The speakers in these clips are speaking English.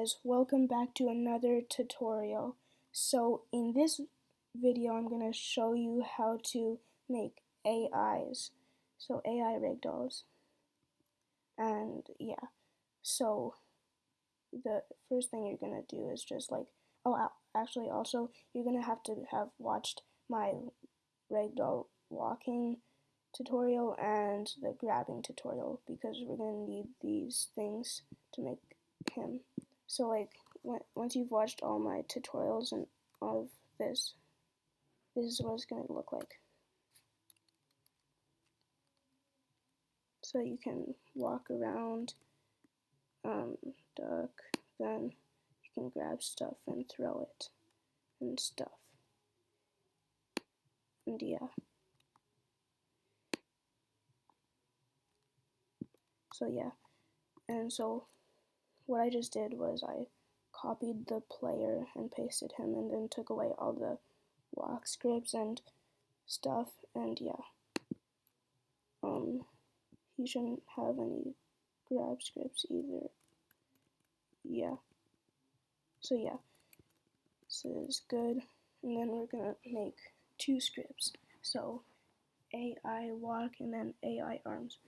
guys, welcome back to another tutorial. So in this video I'm going to show you how to make AIs, so AI ragdolls. And yeah, so the first thing you're going to do is just actually also you're going to have watched my ragdoll walking tutorial and the grabbing tutorial, because we're going to need these things to make him. So once you've watched all my tutorials and all of this is what it's going to look like. So you can walk around, duck, then you can grab stuff and throw it and stuff. And yeah. So yeah. And so what I just did was I copied the player and pasted him, and then took away all the walk scripts and stuff, and yeah. He shouldn't have any grab scripts either. Yeah. So yeah. So it's good. And then we're gonna make two scripts. So AI walk and then AI arms.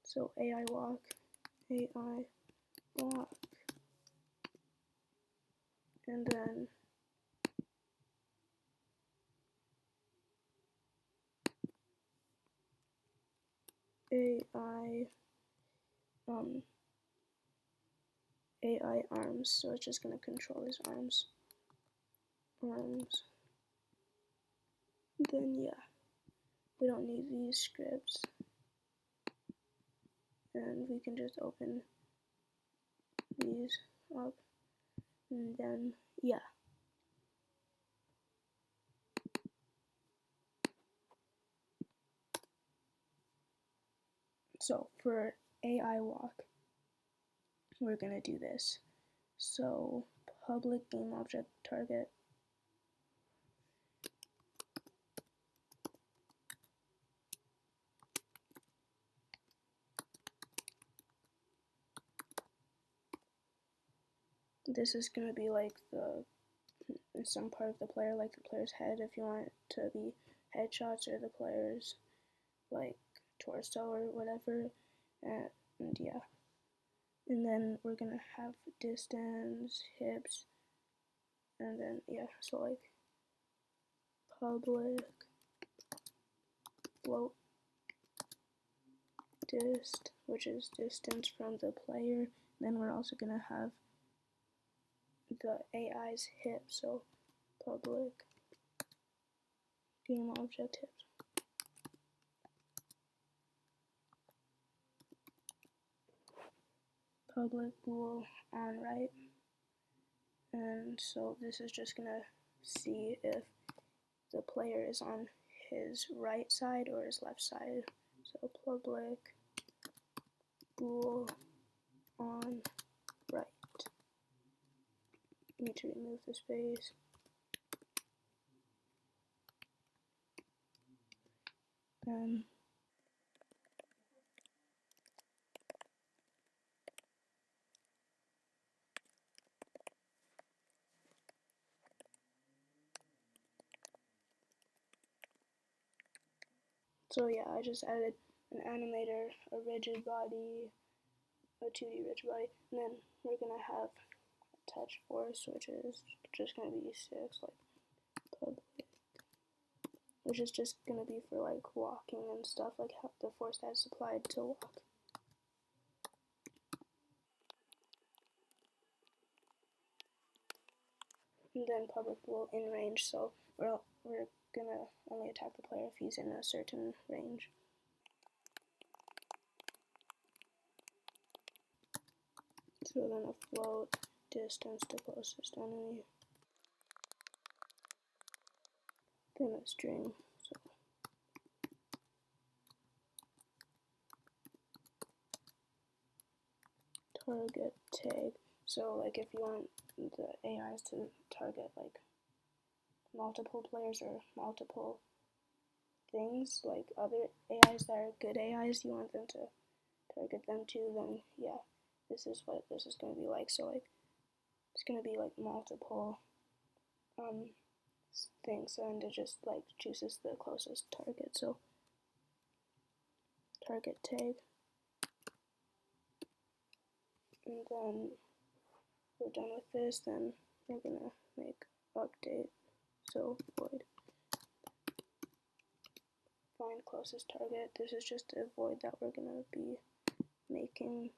So AI walk, AI walk, and then AI AI arms. So it's just gonna control his arms. Then yeah, we don't need these scripts, and we can just open these up, and then yeah. So for AI walk, we're gonna do this. So public game object target, this is gonna be like some part of the player, like the player's head, if you want it to be headshots, or the player's like torso or whatever, and yeah. And then we're gonna have distance, hips, and then yeah, so like public float dist, which is distance from the player. Then we're also gonna have the AI's hip, so public game object hips. Public bool on right. And so this is just gonna see if the player is on his right side or his left side. So public bool on right. Need to remove the space. So yeah, I just added an animator, a rigid body, a 2D rigid body, and then we're gonna have a touch force, which is just gonna be 6, like public, which is just gonna be for like walking and stuff, like how the force that's applied to walk. And then public will in range, so we're gonna only attack the player if he's in a certain range. So then a float distance to closest enemy. Then a string. So target tag. So like if you want the AIs to target like multiple players or multiple things, like other AIs that are good AIs, you want them to target them too, then yeah, this is what this is going to be like. So like, it's going to be like multiple things, and it just like chooses the closest target. So target tag, and then we're done with this. Then we're gonna make update. So void find closest target. This is just a void that we're gonna be making.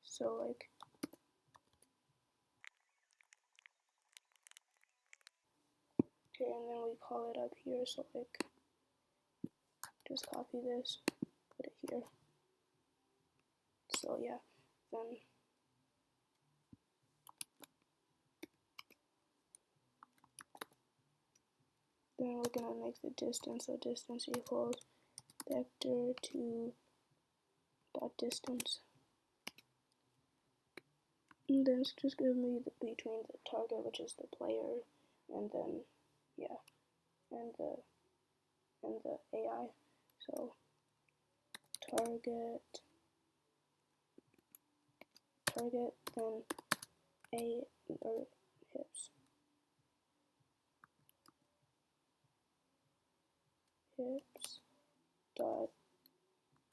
So like, okay, and then we call it up here. So like, just copy this, put it here. So yeah, then we're gonna make the distance. So distance equals vector 2 dot distance. And then it's just gonna be between the target, which is the player, and then yeah, and the AI. So target, then A or hips dot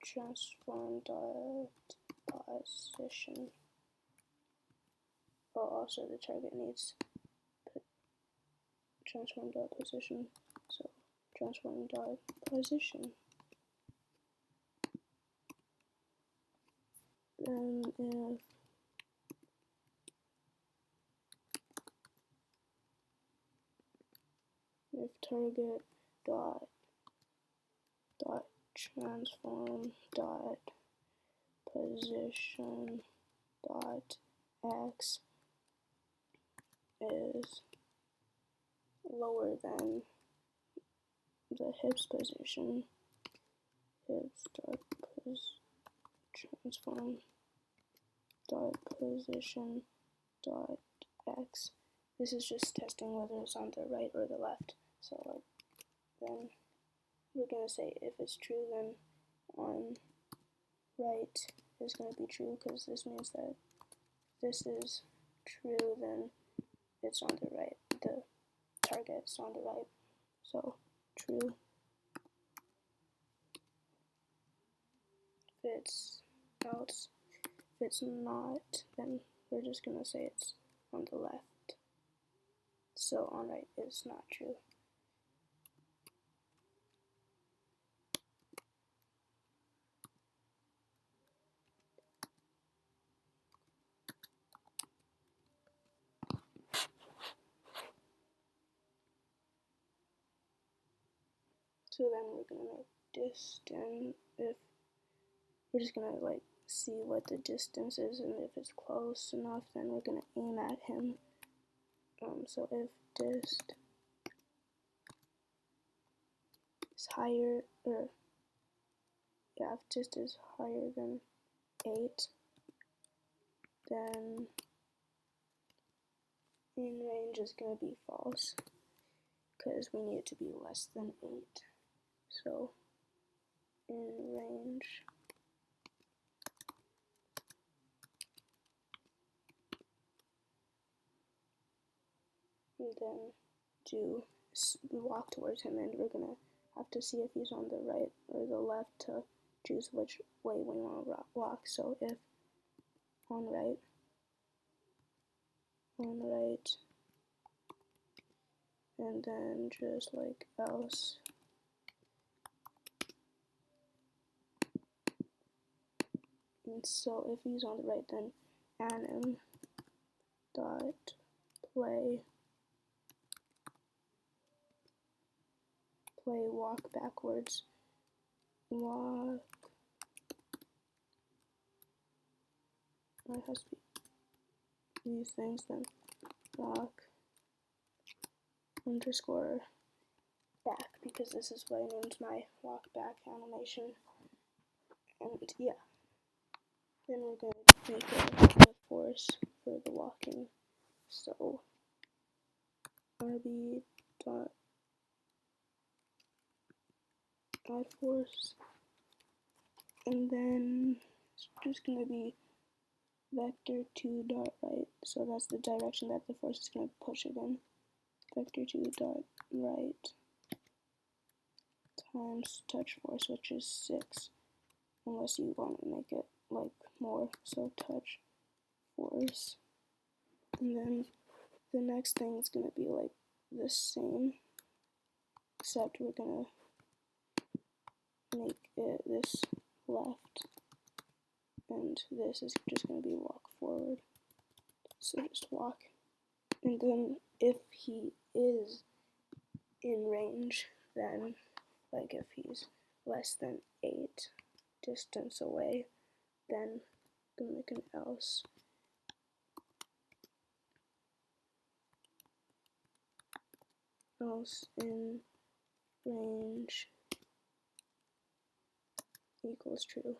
transform dot position. Oh, also the target needs transform dot position. So transform dot position. Then if target dot transform dot position dot x is lower than the hips position, hips dot transform dot position dot x. This is just testing whether it's on the right or the left. So like, then we're gonna say if it's true, then on right is gonna be true, because this means that if this is true, then it's on the right. The target's on the right. So true. If it's else, if it's not, then we're just gonna say it's on the left. So on right is not true. So then we're gonna make distance. If we're just gonna like see what the distance is, and if it's close enough, then we're gonna aim at him. So if dist is higher, or yeah, if dist is higher than 8, then in range is gonna be false, because we need it to be less than 8. So in range and then do walk towards him, and we're gonna have to see if he's on the right or the left to choose which way we want to walk. So if on right, and then just like else, and so if he's on the right, then anim dot play walk backwards, walk, it has to be these things, then walk underscore back, because this is what I named my walk back animation. And yeah, then we're going to make a force for the walking. So rb dot add force, and then it's just gonna be vector 2 dot right, so that's the direction that the force is gonna push it in. Vector 2 dot right times touch force, which is 6, unless you want to make it like more, so touch force. And then the next thing is going to be like the same, except we're going to make it this left, and this is just going to be walk forward, so just walk. And then if he is in range, then like if he's less than 8 distance away, then I'm gonna make an else. Else in range equals true.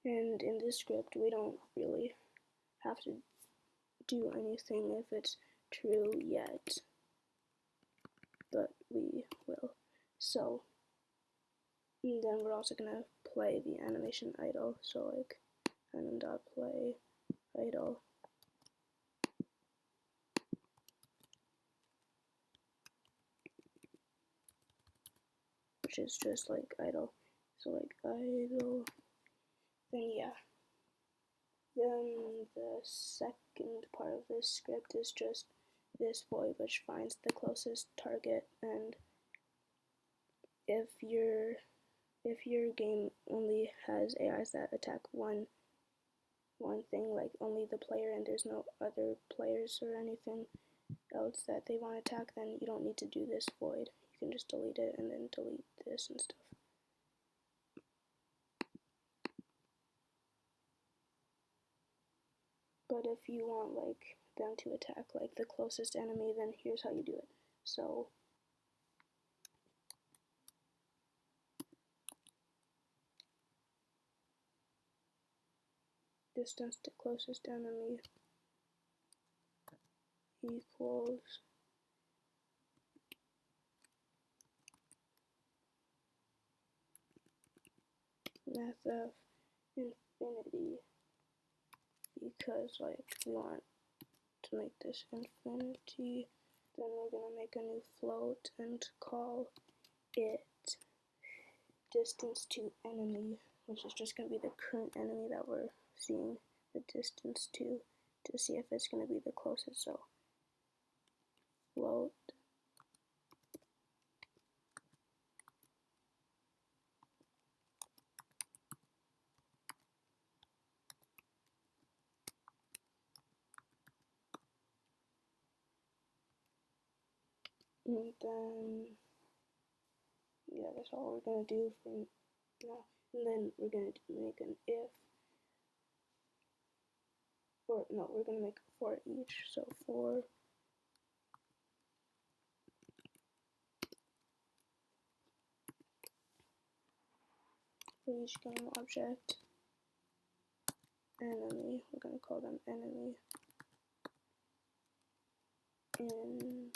And in this script, we don't really have to do anything if it's true yet, but we will. So, and then we're also gonna play the animation idle. So like anim.play idle. Which is just like idle. So like idle. Then yeah. Then the second part of this script is just this void which finds the closest target, and if your game only has AIs that attack one thing, like only the player, and there's no other players or anything else that they want to attack, then you don't need to do this void. You can just delete it and then delete this and stuff. But if you want like them to attack like the closest enemy, then here's how you do it. So distance to closest enemy equals math of infinity, because like we want to make this infinity. Then we're gonna make a new float and call it distance to enemy, which is just gonna be the current enemy that we're seeing the distance to see if it's gonna be the closest. So float and then yeah, that's all we're gonna do from now. And then we're gonna make an if, or no, we're gonna make for each. So for each game object enemy, we're gonna call them enemy in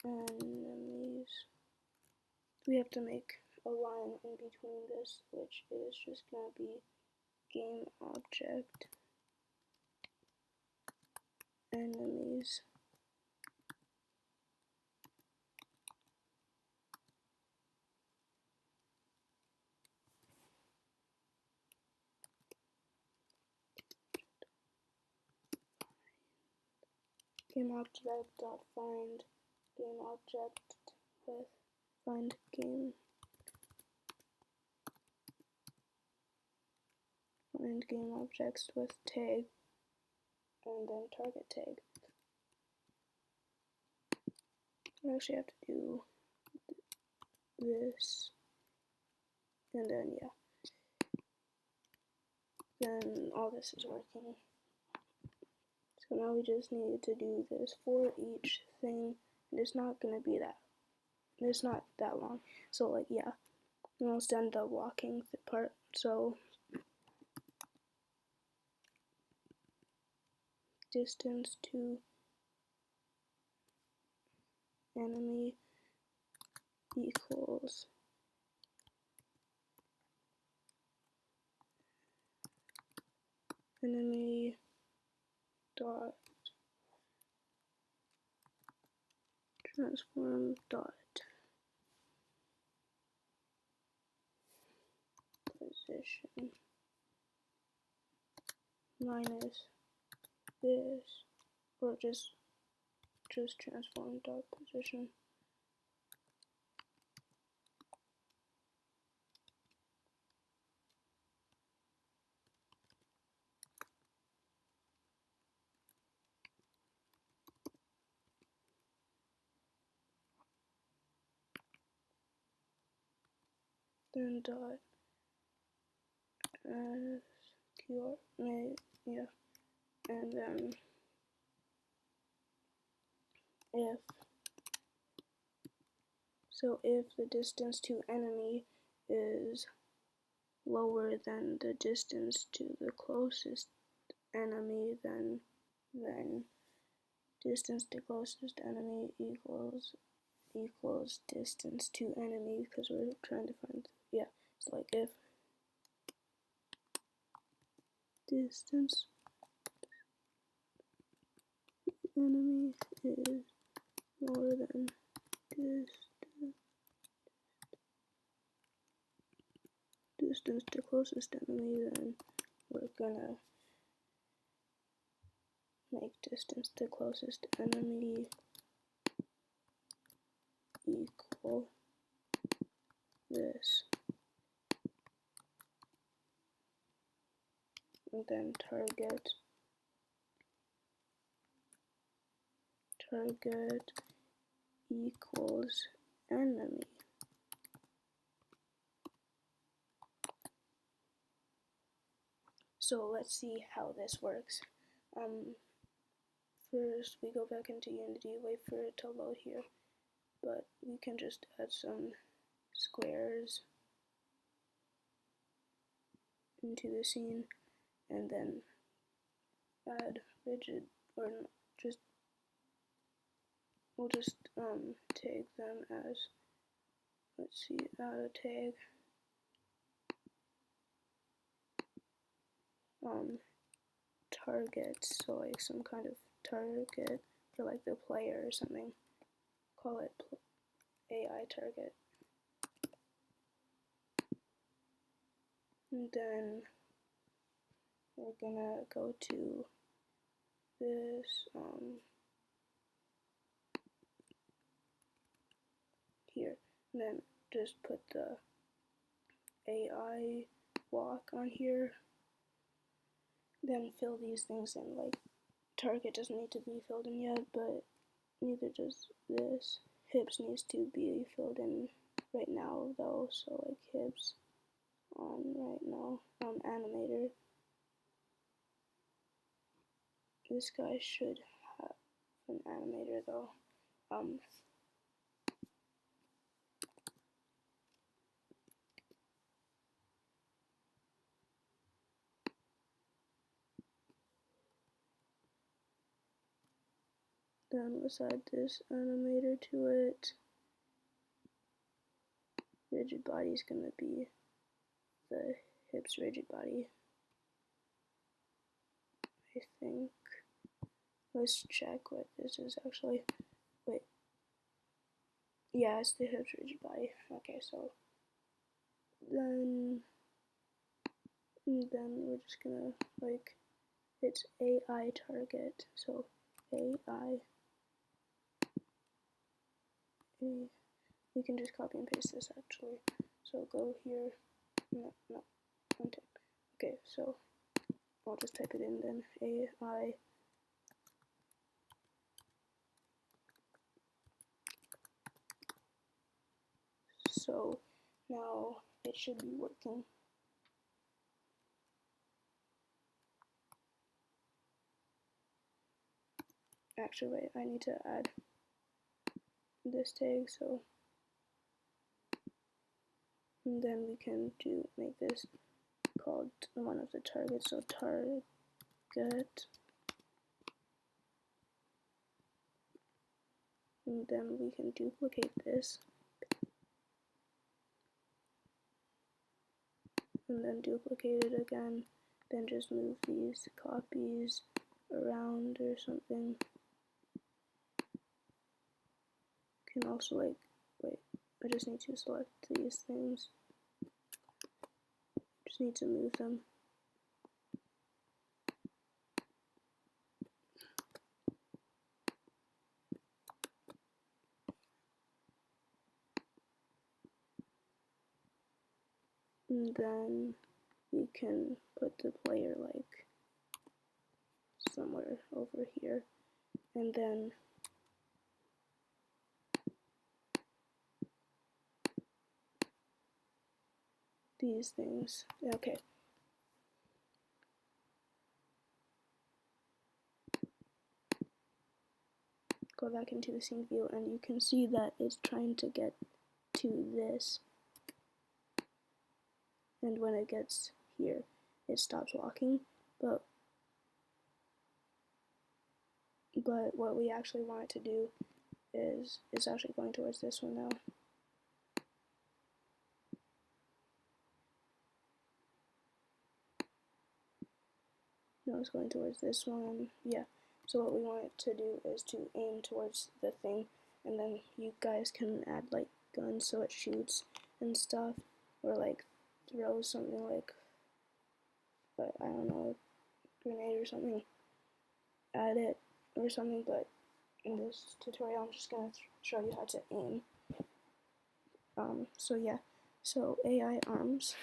enemies. We have to make a line in between this, which is just gonna be game object enemies. Game object dot find game object with find game objects with tag, and then target tag. We actually have to do this, and then yeah, then all this is working. So now we just need to do this for each thing, and it's not gonna be that, it's not that long. So like yeah, almost done the walking part. So distance to enemy equals enemy dot transform dot position minus this, or just transform dot position. Then dot as QR, yeah, and then if the distance to enemy is lower than the distance to the closest enemy, then distance to closest enemy equals distance to enemy, because we're trying to find, yeah, so like if distance to enemy is lower than distance to closest enemy, then we're gonna make distance to closest enemy equal this, and then target equals enemy. So let's see how this works. First we go back into Unity, wait for it to load here, but we can just add some squares into the scene, and then add rigid, or just we'll just tag them as, let's see, add a tag target, so like some kind of target for like the player or something. Call it AI target. And then we're gonna go to this here, and then just put the AI block on here. Then fill these things in, like target doesn't need to be filled in yet, but neither does this. Hips needs to be filled in right now though, so like hips on right now. Animator. This guy should have an animator though. Then let's add this animator to it. Rigid body is gonna be the hips rigid body, I think. Let's check what this is actually. Wait. Yeah, it's the hips rigid body. Okay, so then we're just gonna, like, it's AI target, so AI, we can just copy and paste this actually. So go here, no, okay, so I'll just type it in then, AI so now it should be working. Actually, wait, I need to add this tag, so and then we can make this called one of the targets, so target and then we can duplicate this, and then duplicate it again, then just move these copies around or something. You can also wait, I just need to select these things. Just need to move them. And then we can put the player like somewhere over here, and then these things. Okay. Go back into the scene view, and you can see that it's trying to get to this. And when it gets here, it stops walking. But what we actually want it to do is it's actually going towards this one now. No, it's going towards this one. Yeah. So what we want it to do is to aim towards the thing, and then you guys can add like guns so it shoots and stuff, or like throw something like, I don't know, a grenade or something at it or something. But in this tutorial, I'm just gonna show you how to aim. So yeah, so AI arms.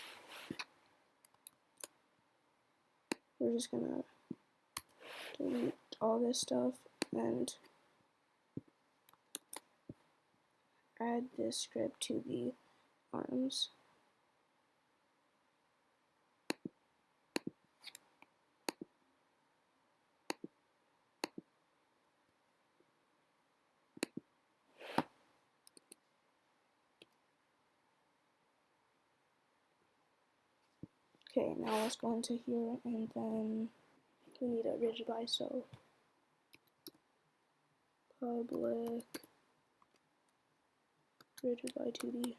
We're just gonna delete all this stuff and add this script to the arms. Okay, now let's go into here, and then we need a rigid by, so public rigid by 2D.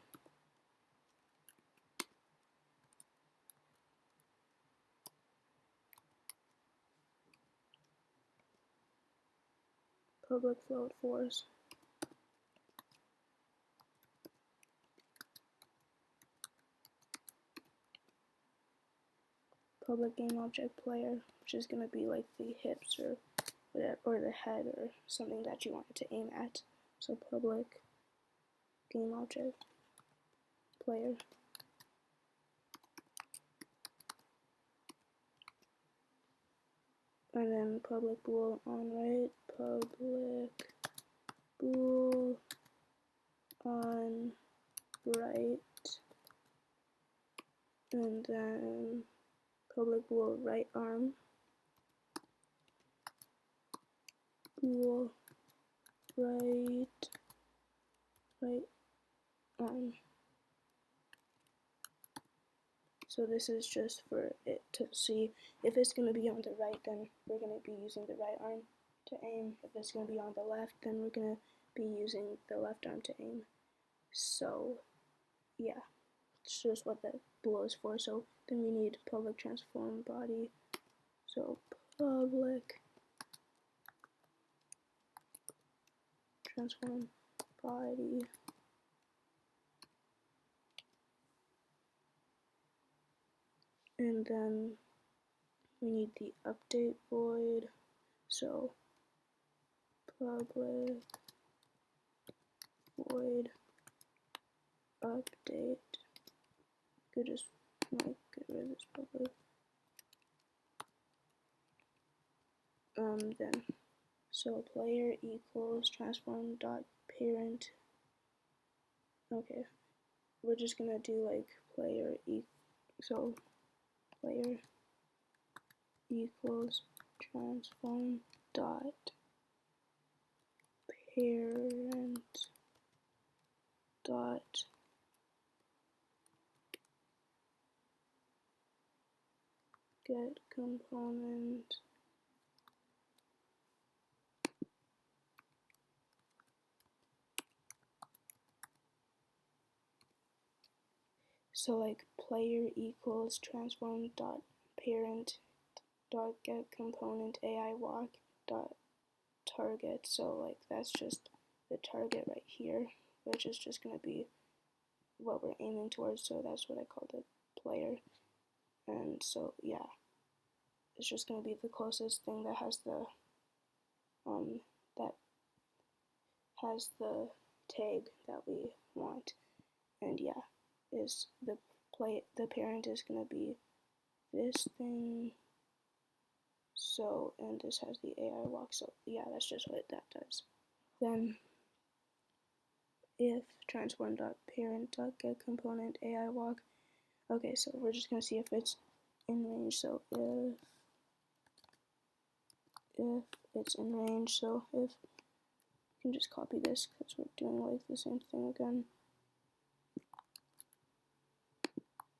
Public float force. Public game object player, which is gonna be like the hips or whatever, or the head or something that you want it to aim at. So public game object player. And then public bool on right, public bool on right, and then public bool right arm, bool right arm. So this is just for it to see if it's going to be on the right, then we're going to be using the right arm to aim. If it's going to be on the left, then we're going to be using the left arm to aim. So yeah, it's just what the bool is for. So then we need public transform body. So public transform body. And then we need the update void. So public void update. Could just like get rid of this public. Then so player equals transform dot parent. Okay, we're just gonna do like player so player equals transform dot parent dot get component So like player equals transform dot parent dot get component AI walk dot target. So like that's just the target right here, which is just gonna be what we're aiming towards. So that's what I call the player. And so yeah, it's just gonna be the closest thing that has the tag that we want. And yeah, is the parent is gonna be this thing. So, and this has the AI walk. So yeah, that's just what that does. Then if transform dot parent dot get component AI walk. Okay, so we're just gonna see if it's in range. So if it's in range, so if you can just copy this because we're doing like the same thing again.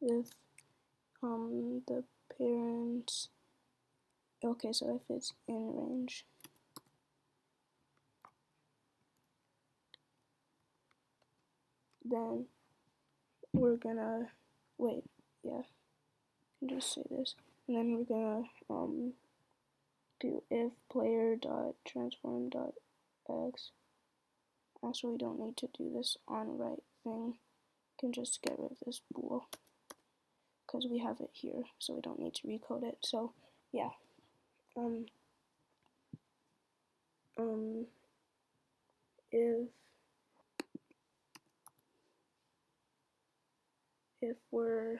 If the parents, okay, so if it's in range, then we're gonna wait, yeah, I can just say this, and then we're gonna do if player dot transform dot x. Actually, we don't need to do this on right thing. We can just get rid of this bool because we have it here, so we don't need to recode it. So yeah, if we're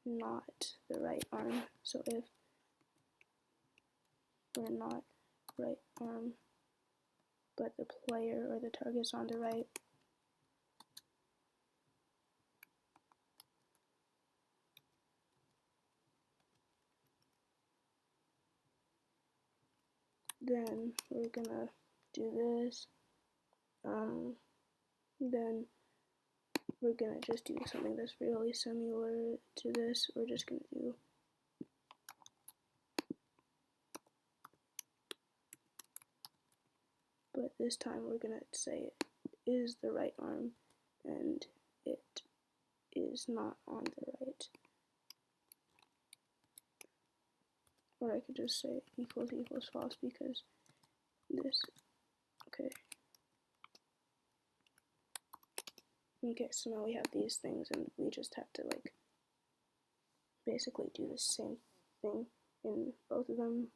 not the right arm, so if we're not right arm, but the player or the target's on the right, then we're gonna do this. Then we're gonna just do something that's really similar to this. We're just gonna do but this time we're gonna say it is the right arm and it is not on the right. Or I could just say equals false because this, okay. Okay, so now we have these things and we just have to like basically do the same thing in both of them.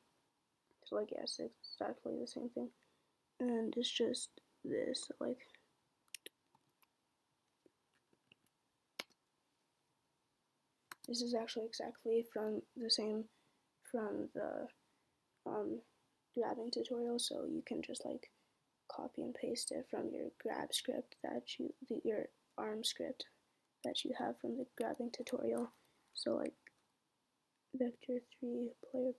So like yes, it's exactly the same thing. And it's just this, like this is actually exactly from the same from the grabbing tutorial, so you can just like copy and paste it from your grab script that your arm script that you have from the grabbing tutorial. So like vector 3 player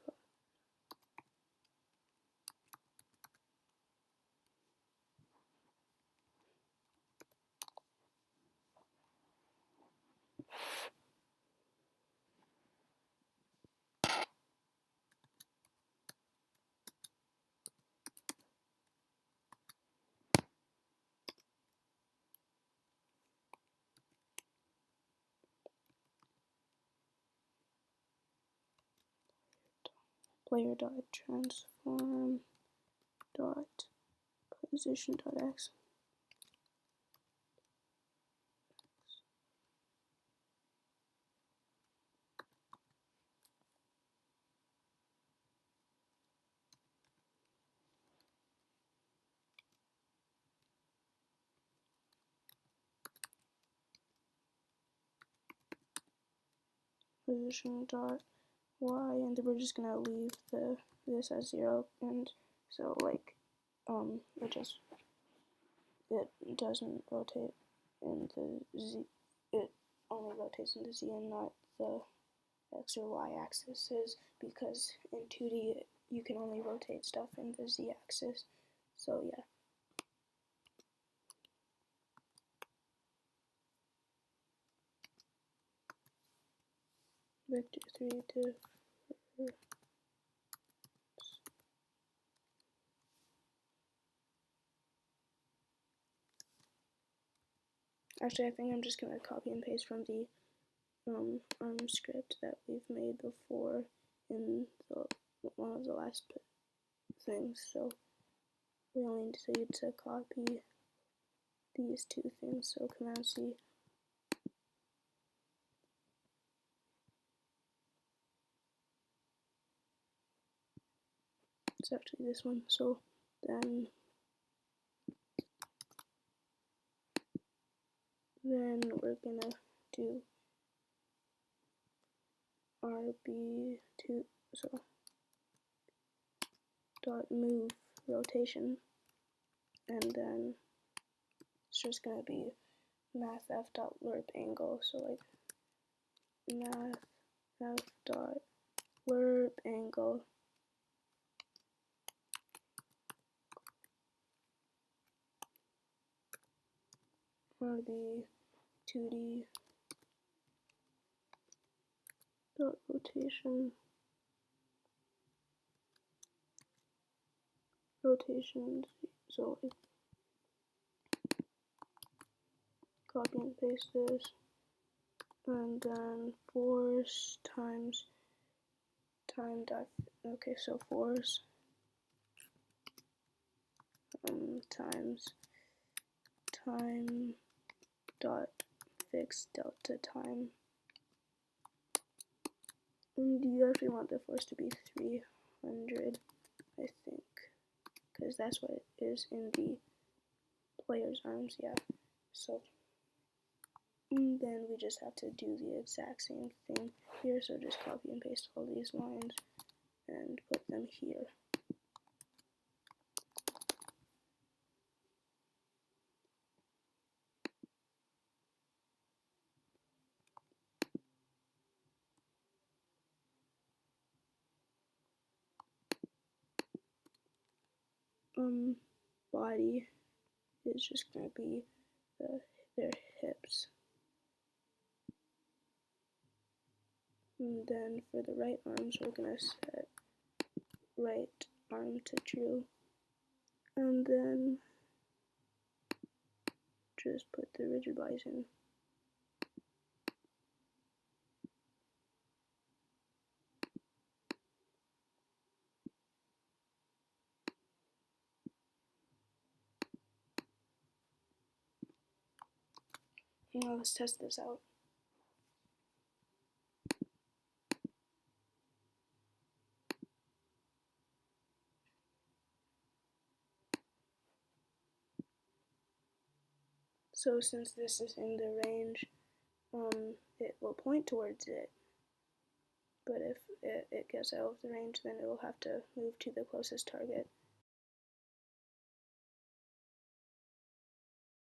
player dot transform dot position dot x. Position dot y, and then we're just gonna leave this as 0, and so like it doesn't rotate in the z, it only rotates in the z and not the x or y axis, because in 2D you can only rotate stuff in the z axis. So yeah. Vector 3 diff. Actually, I think I'm just gonna copy and paste from the script that we've made before in one of the last things. So we only need to copy these two things. So Command C. It's actually this one. So then we're gonna do RB2, so dot move rotation, and then it's just gonna be mathf dot lerp angle. So like mathf dot lerp angle RB2D dot rotation so copy and paste this, and then force times time dot, okay, so force times time dot fixed delta time. And you actually want the force to be 300, I think, because that's what it is in the player's arms, yeah. So then we just have to do the exact same thing here, so just copy and paste all these lines and put them here. Body is just gonna be their hips. And then for the right arms, we're gonna set right arm to true, and then just put the rigid bodies in. Now let's test this out. So since this is in the range, it will point towards it. But if it gets out of the range, then it will have to move to the closest target.